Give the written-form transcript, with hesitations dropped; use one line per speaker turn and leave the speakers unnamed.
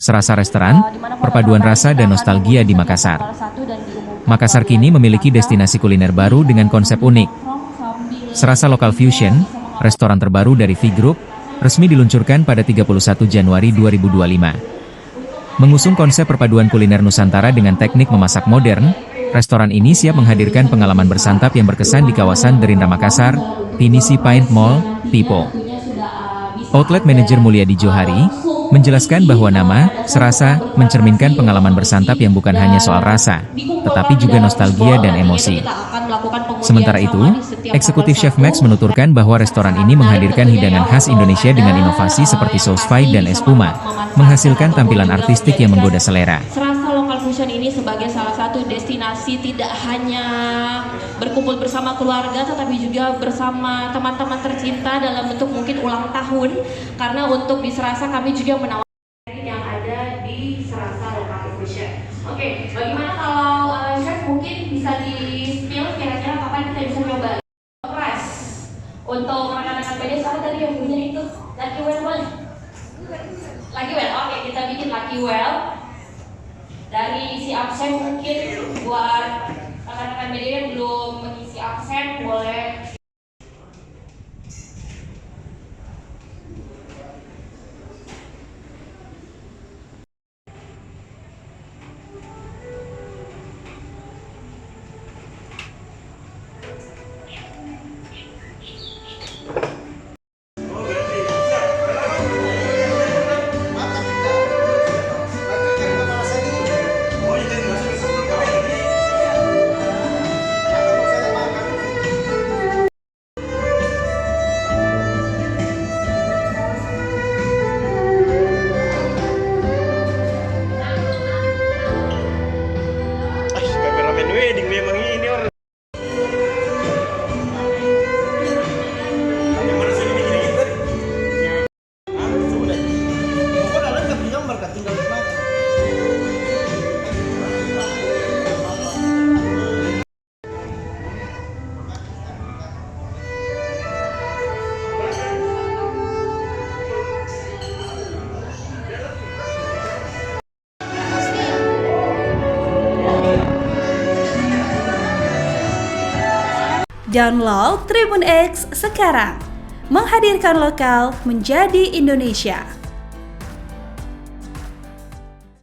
Serasa Restoran, perpaduan rasa dan nostalgia di Makassar. Makassar kini memiliki destinasi kuliner baru dengan konsep unik. Serasa Lokal Fusion, restoran terbaru dari V Group, resmi diluncurkan pada 31 Januari 2025. Mengusung konsep perpaduan kuliner Nusantara dengan teknik memasak modern, restoran ini siap menghadirkan pengalaman bersantap yang berkesan di kawasan Gerindra Makassar, Pinisi Paint Mall, Tipo. Outlet Manager Mulyadi Johari menjelaskan bahwa nama Serasa mencerminkan pengalaman bersantap yang bukan hanya soal rasa, tetapi juga nostalgia dan emosi. Sementara itu, Eksekutif Chef Max menuturkan bahwa restoran ini menghadirkan hidangan khas Indonesia dengan inovasi seperti saus pie dan espuma, menghasilkan tampilan artistik yang menggoda selera.
Serasa Lokal Fusion ini sebagai salah satu destinasi tidak hanya berkumpul bersama keluarga, tetapi juga bersama teman-teman tercinta dalam bentuk mungkin ulang tahun. Karena untuk di Serasa kami juga menawarkan yang ada di Serasa Lokal Fusion. Oke, bagaimana kalau chef mungkin bisa di-spill kira-kira kapan kita bisa coba? Press. Untuk rekan-rekan PD, siapa tadi yang punya itu? Lucky Well boleh? Lucky Well, oke, kita bikin Lucky Well. Dari isi absen mungkin buat rekan-rekan media yang belum mengisi absen boleh.
Kameramen wedding memang ini orang. Yang mana sih bikin ini tadi? Sudah. Pokoknya lengkap di gambar kan tinggal di mana.
Download Tribun X sekarang, menghadirkan lokal menjadi Indonesia.